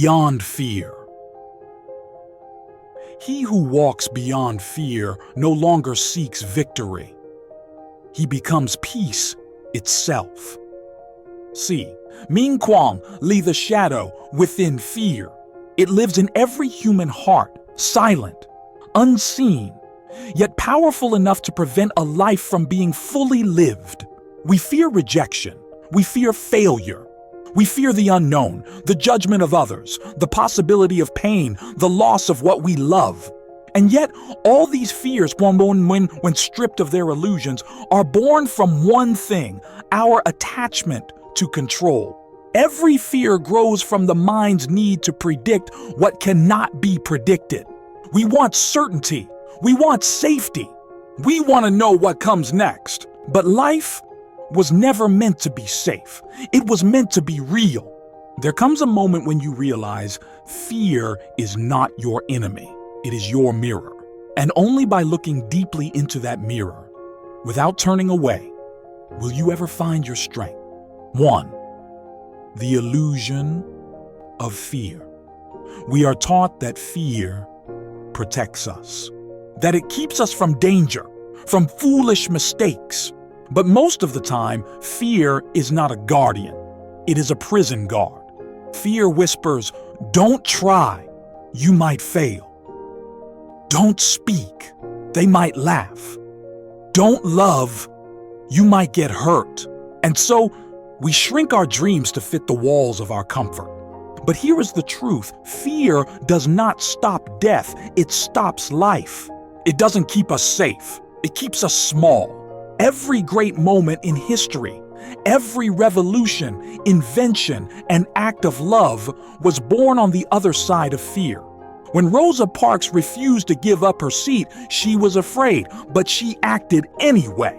Beyond fear. He who walks beyond fear no longer seeks victory. He becomes peace itself. See, Minh Quang leave the shadow within fear. It lives in every human heart, silent, unseen, yet powerful enough to prevent a life from being fully lived. We fear rejection. We fear failure. We fear the unknown, the judgment of others, the possibility of pain, the loss of what we love. And yet, all these fears, when stripped of their illusions, are born from one thing: our attachment to control. Every fear grows from the mind's need to predict what cannot be predicted. We want certainty. We want safety. We want to know what comes next. But life was never meant to be safe. It was meant to be real. There comes a moment when you realize fear is not your enemy. It is your mirror. And only by looking deeply into that mirror, without turning away, will you ever find your strength. 1. The illusion of fear. We are taught that fear protects us, that it keeps us from danger, from foolish mistakes. But most of the time, fear is not a guardian. It is a prison guard. Fear whispers, "Don't try, you might fail. Don't speak, they might laugh. Don't love, you might get hurt." And so, we shrink our dreams to fit the walls of our comfort. But here is the truth: fear does not stop death, it stops life. It doesn't keep us safe, it keeps us small. Every great moment in history, every revolution, invention, and act of love was born on the other side of fear. When Rosa Parks refused to give up her seat, she was afraid, but she acted anyway.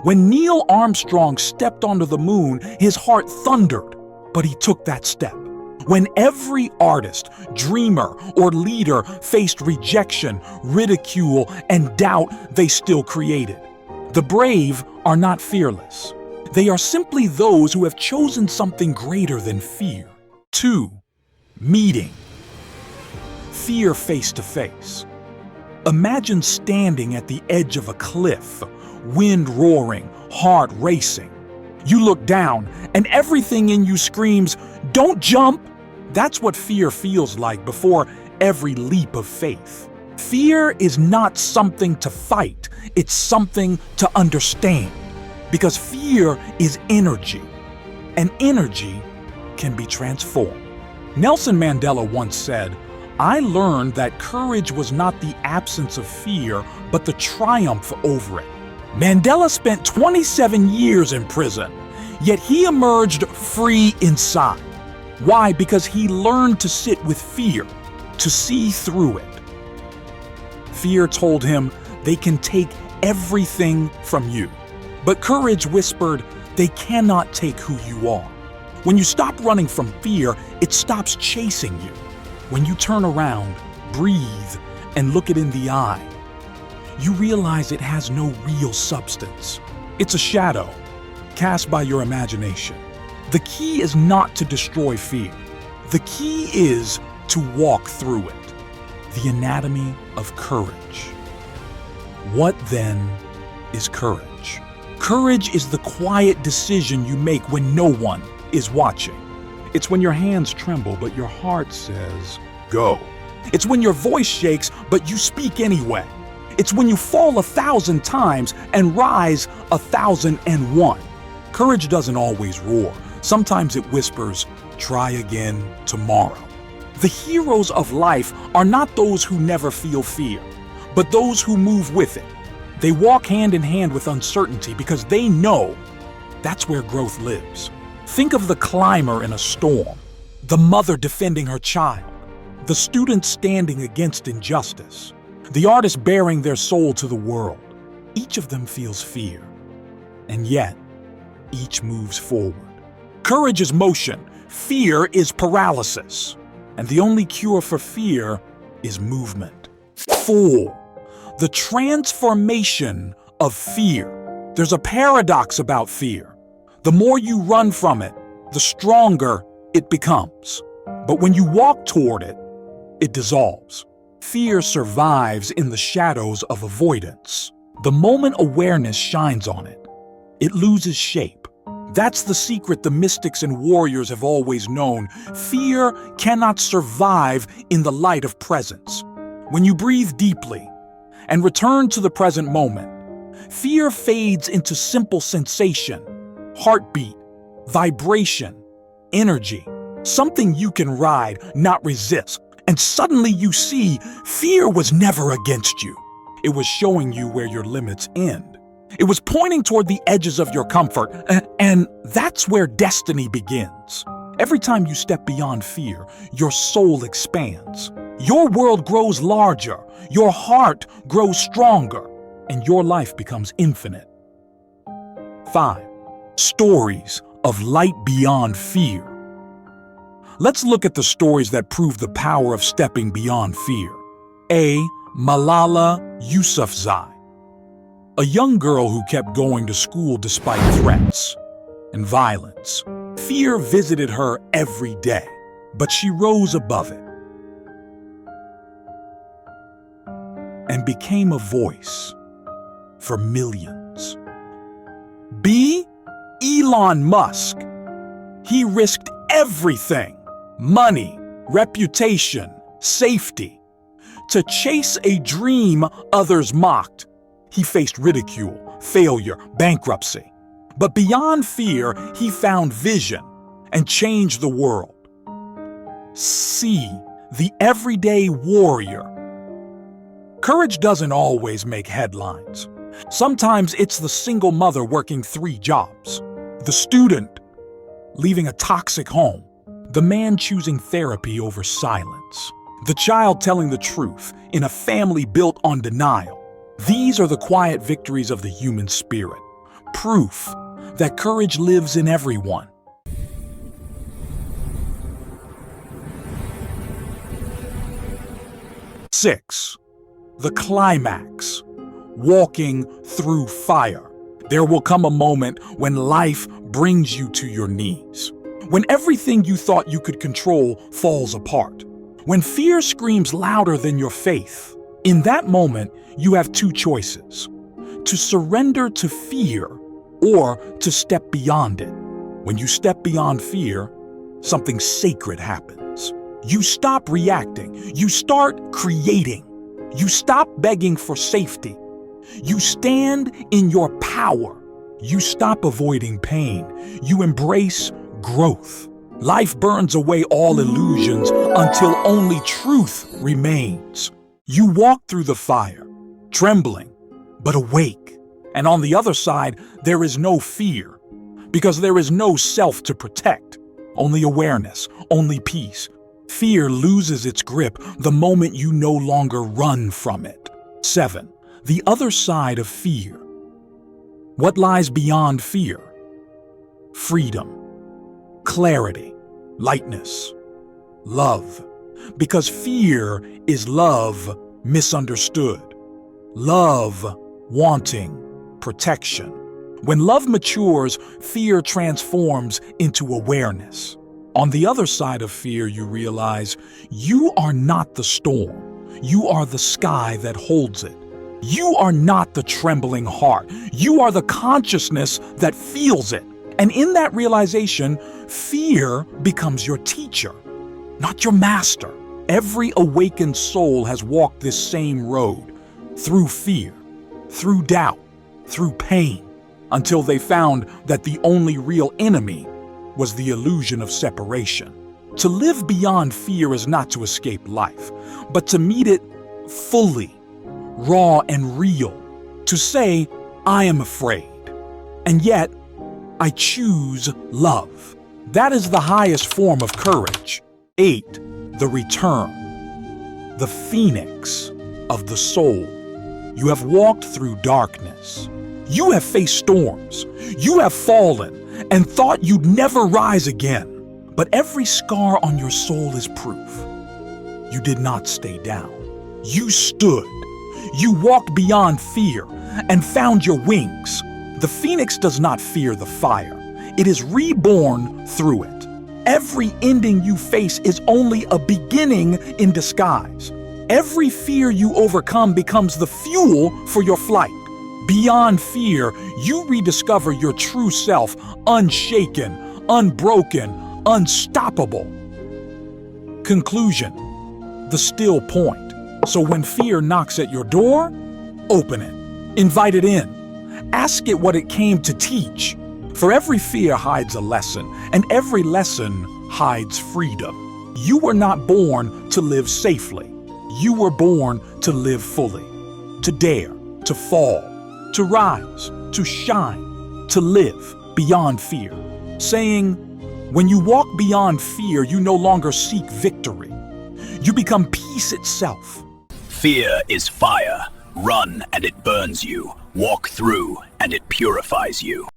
When Neil Armstrong stepped onto the moon, his heart thundered, but he took that step. When every artist, dreamer, or leader faced rejection, ridicule, and doubt, they still created. The brave are not fearless. They are simply those who have chosen something greater than fear. 2. Meeting. Fear face to face. Imagine standing at the edge of a cliff, wind roaring, heart racing. You look down, and everything in you screams, "Don't jump!" That's what fear feels like before every leap of faith. Fear is not something to fight, it's something to understand. Because fear is energy, and energy can be transformed. Nelson Mandela once said, "I learned that courage was not the absence of fear, but the triumph over it." Mandela spent 27 years in prison, yet he emerged free inside. Why? Because he learned to sit with fear, to see through it. Fear told him they can take everything from you. But courage whispered, they cannot take who you are. When you stop running from fear, it stops chasing you. When you turn around, breathe, and look it in the eye, you realize it has no real substance. It's a shadow, cast by your imagination. The key is not to destroy fear. The key is to walk through it. The anatomy of courage. What then is courage? Courage is the quiet decision you make when no one is watching. It's when your hands tremble but your heart says, "Go." It's when your voice shakes but you speak anyway. It's when you fall 1,000 times and rise 1,001. Courage doesn't always roar. Sometimes it whispers, "Try again tomorrow." The heroes of life are not those who never feel fear, but those who move with it. They walk hand in hand with uncertainty because they know that's where growth lives. Think of the climber in a storm, the mother defending her child, the student standing against injustice, the artist bearing their soul to the world. Each of them feels fear, and yet each moves forward. Courage is motion, fear is paralysis. And the only cure for fear is movement. 4. The transformation of fear. There's a paradox about fear. The more you run from it, the stronger it becomes. But when you walk toward it, it dissolves. Fear survives in the shadows of avoidance. The moment awareness shines on it, it loses shape. That's the secret the mystics and warriors have always known. Fear cannot survive in the light of presence. When you breathe deeply and return to the present moment, fear fades into simple sensation, heartbeat, vibration, energy, something you can ride, not resist. And suddenly you see, fear was never against you. It was showing you where your limits end. It was pointing toward the edges of your comfort, and that's where destiny begins. Every time you step beyond fear, your soul expands. Your world grows larger, your heart grows stronger, and your life becomes infinite. 5. Stories of light beyond fear. Let's look at the stories that prove the power of stepping beyond fear. A. Malala Yousafzai, a young girl who kept going to school despite threats and violence. Fear visited her every day, but she rose above it and became a voice for millions. B. Elon Musk. He risked everything: money, reputation, safety, to chase a dream others mocked. He faced ridicule, failure, bankruptcy. But beyond fear, he found vision and changed the world. C. The everyday warrior. Courage doesn't always make headlines. Sometimes it's the single mother working 3 jobs, the student leaving a toxic home, the man choosing therapy over silence, the child telling the truth in a family built on denial. These are the quiet victories of the human spirit, proof that courage lives in everyone. 6. The climax. Walking through fire. There will come a moment when life brings you to your knees. When everything you thought you could control falls apart. When fear screams louder than your faith. In that moment, you have 2 choices: to surrender to fear or to step beyond it. When you step beyond fear, something sacred happens. You stop reacting. You start creating. You stop begging for safety. You stand in your power. You stop avoiding pain. You embrace growth. Life burns away all illusions until only truth remains. You walk through the fire, trembling, but awake. And on the other side, there is no fear, because there is no self to protect. Only awareness, only peace. Fear loses its grip the moment you no longer run from it. 7. The other side of fear. What lies beyond fear? Freedom, clarity, lightness, love. Because fear is love misunderstood. Love wanting protection. When love matures, fear transforms into awareness. On the other side of fear, you realize you are not the storm. You are the sky that holds it. You are not the trembling heart. You are the consciousness that feels it. And in that realization, fear becomes your teacher, not your master. Every awakened soul has walked this same road, through fear, through doubt, through pain, until they found that the only real enemy was the illusion of separation. To live beyond fear is not to escape life, but to meet it fully, raw and real. To say, I am afraid, and yet I choose love. That is the highest form of courage. 8. The return. The phoenix of the soul. You have walked through darkness. You have faced storms. You have fallen and thought you'd never rise again. But every scar on your soul is proof. You did not stay down. You stood. You walked beyond fear and found your wings. The phoenix does not fear the fire. It is reborn through it. Every ending you face is only a beginning in disguise. Every fear you overcome becomes the fuel for your flight. Beyond fear, you rediscover your true self, unshaken, unbroken, unstoppable. Conclusion: the still point. So when fear knocks at your door, open it. Invite it in. Ask it what it came to teach. For every fear hides a lesson, and every lesson hides freedom. You were not born to live safely. You were born to live fully, to dare, to fall, to rise, to shine, to live beyond fear. Saying, when you walk beyond fear, you no longer seek victory. You become peace itself. Fear is fire. Run and it burns you. Walk through and it purifies you.